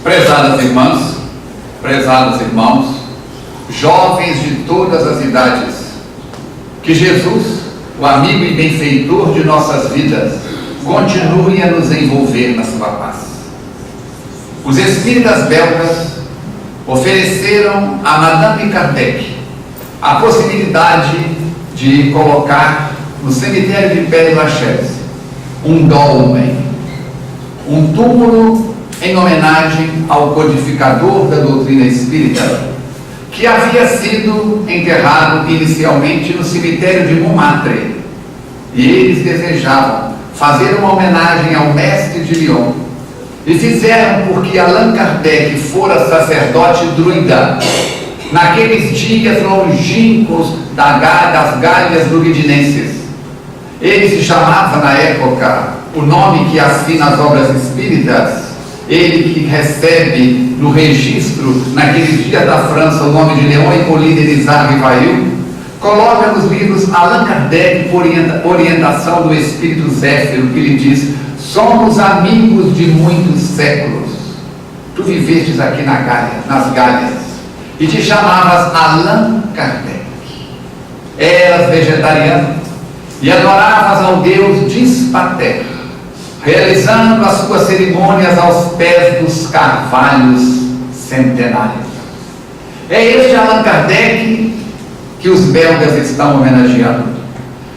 Prezadas irmãs, prezados irmãos, jovens de todas as idades, que Jesus, o amigo e benfeitor de nossas vidas, continue a nos envolver na sua paz. Os espíritas belgas ofereceram a Madame Kardec a possibilidade de colocar no cemitério de Père-Lachaise um dolmen, um túmulo em homenagem ao codificador da doutrina espírita, que havia sido enterrado inicialmente no cemitério de Montmartre, e eles desejavam fazer uma homenagem ao mestre de Lyon, e fizeram porque Allan Kardec fora sacerdote druida naqueles dias longínquos das Gálias druidinenses. Ele se chamava na época, o nome que assina as obras espíritas, ele que recebe no registro, naqueles dias da França, o nome de Leon Hippolyte Elisard Rivail, coloca nos livros Allan Kardec por orientação do Espírito Zéfiro, que lhe diz: somos amigos de muitos séculos. Tu vivestes aqui nas Gálias, e te chamavas Allan Kardec. Eras vegetariano e adoravas ao Deus Dispater, realizando as suas cerimônias aos pés dos carvalhos centenários. É este Allan Kardec que os belgas estão homenageando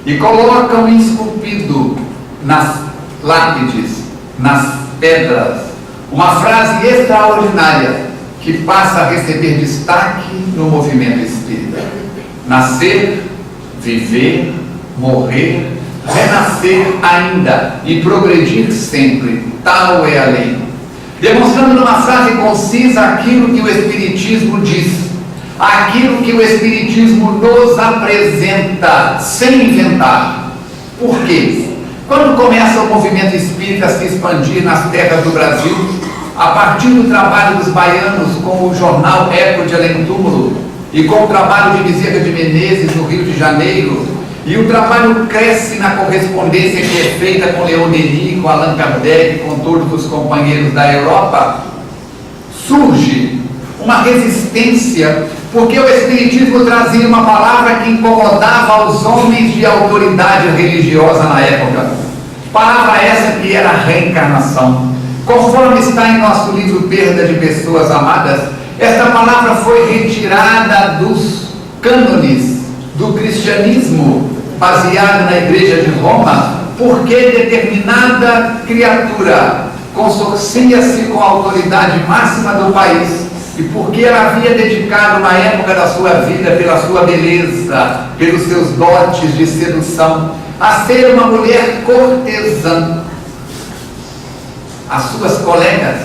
e colocam esculpido nas lápides, nas pedras, uma frase extraordinária que passa a receber destaque no movimento espírita: nascer, viver, morrer, renascer ainda e progredir sempre, tal é a lei. Demonstrando numa frase concisa aquilo que o Espiritismo diz, aquilo que o Espiritismo nos apresenta, sem inventar. Por quê? Quando começa o movimento espírita a se expandir nas terras do Brasil, a partir do trabalho dos baianos com o jornal Eco de Além Túmulo e com o trabalho de Bezerra de Menezes no Rio de Janeiro, e o trabalho cresce na correspondência que é feita com Leon Denis, com Allan Kardec, com todos os companheiros da Europa, surge uma resistência, porque o Espiritismo trazia uma palavra que incomodava os homens de autoridade religiosa na época. Palavra essa que era a reencarnação. Conforme está em nosso livro Perda de Pessoas Amadas, esta palavra foi retirada dos cânones do cristianismo baseado na Igreja de Roma, porque determinada criatura consorcia-se com a autoridade máxima do país, e porque ela havia dedicado uma época da sua vida, pela sua beleza, pelos seus dotes de sedução, a ser uma mulher cortesã. As suas colegas,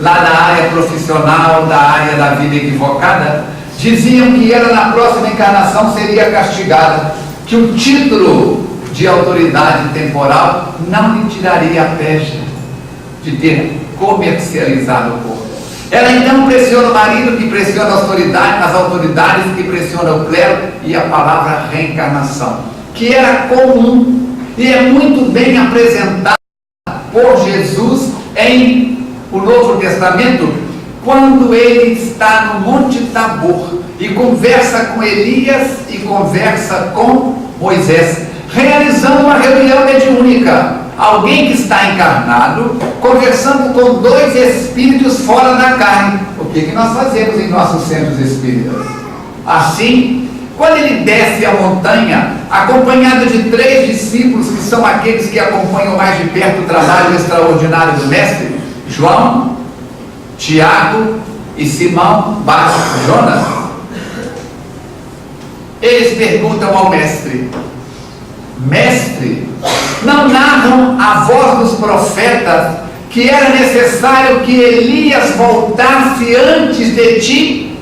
lá da área profissional, da área da vida equivocada, diziam que ela na próxima encarnação seria castigada, que o título de autoridade temporal não lhe tiraria a pecha de ter comercializado o corpo. Ela então pressiona o marido, que pressiona a autoridade, as autoridades que pressionam o clero, e a palavra reencarnação, que era comum e é muito bem apresentada por Jesus em o Novo Testamento, quando ele está no Monte Tabor e conversa com Elias e conversa com Moisés, realizando uma reunião mediúnica. Alguém que está encarnado, conversando com dois espíritos fora da carne. O que nós fazemos em nossos centros espíritas? Assim, quando ele desce a montanha, acompanhado de 3 discípulos, que são aqueles que acompanham mais de perto o trabalho extraordinário do Mestre, João, Tiago e Simão / Jonas, eles perguntam ao Mestre: Mestre, não narram a voz dos profetas que era necessário que Elias voltasse antes de ti,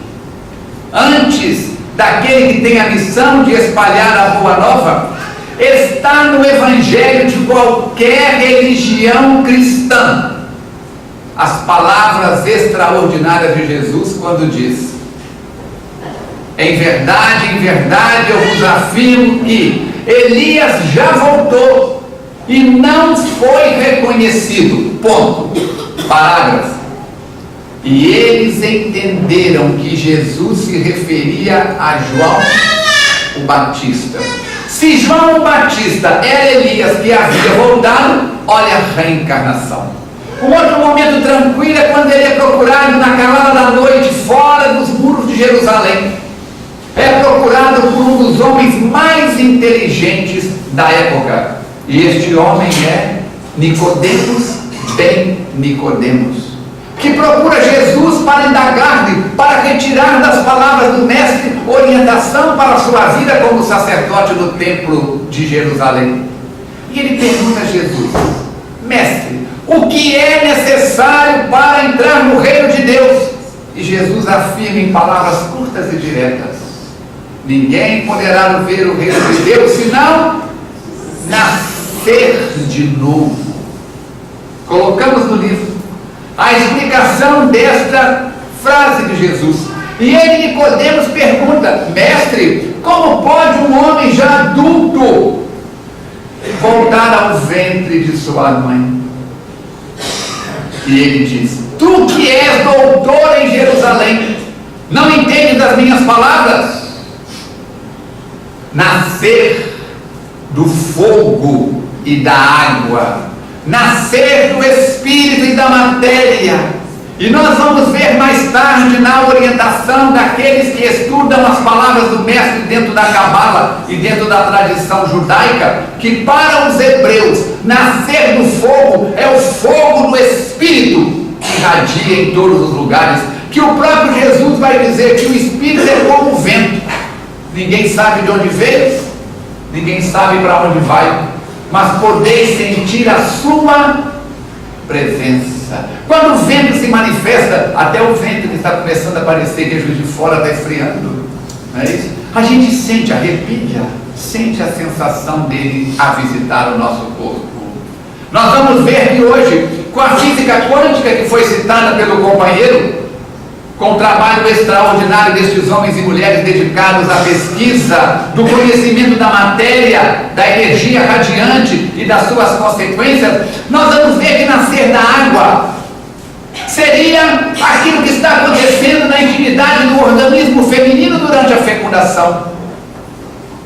antes daquele que tem a missão de espalhar a boa nova? Está no Evangelho de qualquer religião cristã as palavras extraordinárias de Jesus, quando diz: em verdade eu vos afirmo que Elias já voltou e não foi reconhecido. Ponto. Parágrafo. E eles entenderam que Jesus se referia a João o Batista. Se João o Batista era Elias que havia voltado, olha a reencarnação. Um outro momento tranquilo é quando ele é procurado na calada da noite, fora dos muros de Jerusalém. É procurado por um dos homens mais inteligentes da época. E este homem é Nicodemos, bem Nicodemos, que procura Jesus para indagar-lhe, para retirar das palavras do mestre orientação para a sua vida como sacerdote no templo de Jerusalém. E ele pergunta a Jesus: mestre, o que é necessário para entrar no reino de Deus? E Jesus afirma em palavras curtas e diretas: ninguém poderá ver o reino de Deus senão nascer de novo. Colocamos no livro a explicação desta frase de Jesus. E ele, Nicodemos, pergunta: mestre, como pode um homem já adulto voltar ao ventre de sua mãe? E ele diz: tu que és doutor em Jerusalém, não entende das minhas palavras? Nascer do fogo e da água, nascer do espírito e da matéria. E nós vamos ver mais tarde na orientação daqueles que estudam as palavras do mestre dentro da Cabala e dentro da tradição judaica, que para os hebreus nascer do fogo é o fogo do espírito que irradia em todos os lugares, que o próprio Jesus vai dizer que o espírito é como o vento. Ninguém sabe de onde veio, ninguém sabe para onde vai, mas podeis sentir a sua presença. Quando o vento se manifesta, até o vento que está começando a aparecer, que é Juiz de Fora, está esfriando, não é isso? A gente sente, arrepia, sente a sensação dele a visitar o nosso corpo. Nós vamos ver que hoje, com a física quântica que foi citada pelo companheiro, com o trabalho extraordinário destes homens e mulheres dedicados à pesquisa do conhecimento da matéria, da energia radiante e das suas consequências, nós vamos ver que nascer da água seria aquilo que está acontecendo na intimidade do organismo feminino durante a fecundação.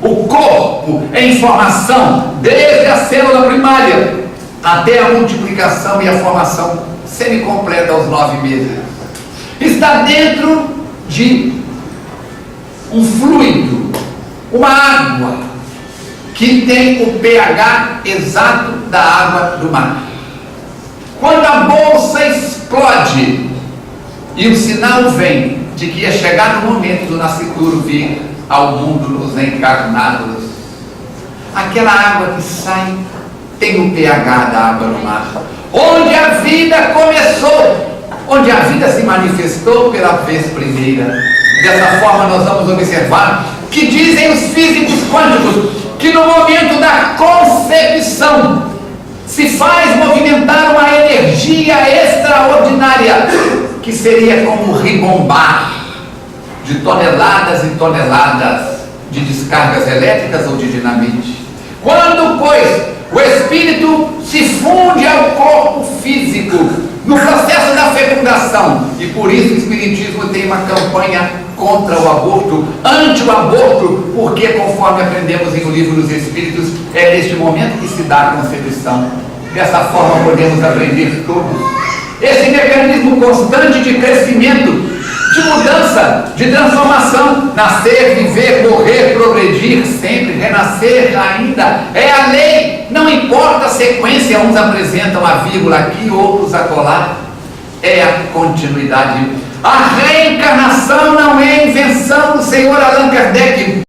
O corpo em formação, desde a célula primária até a multiplicação e a formação semicompleta aos 9 meses, está dentro de um fluido, uma água, que tem o pH exato da água do mar. Quando a bolsa explode e o sinal vem de que ia chegar no momento do nascituro vir ao mundo nos encarnados, aquela água que sai tem o pH da água do mar, onde a vida começou, onde a vida se manifestou pela vez primeira. Dessa forma nós vamos observar que dizem os físicos quânticos que no momento da concepção se faz movimentar uma energia extraordinária, que seria como ribombar de toneladas e toneladas de descargas elétricas ou de dinamite. Quando, pois, o espírito se funde ao corpo físico no processo da fecundação, e por isso o Espiritismo tem uma campanha contra o aborto, anti o aborto, porque conforme aprendemos em O Livro dos Espíritos, é neste momento que se dá a concepção. Dessa forma podemos aprender todos. Esse mecanismo constante de crescimento, de mudança, de transformação, nascer, viver, morrer, progredir, sempre, renascer ainda, é a lei, não importa a sequência, uns apresentam a vírgula aqui, outros acolá, é a continuidade. A reencarnação não é invenção do senhor Allan Kardec,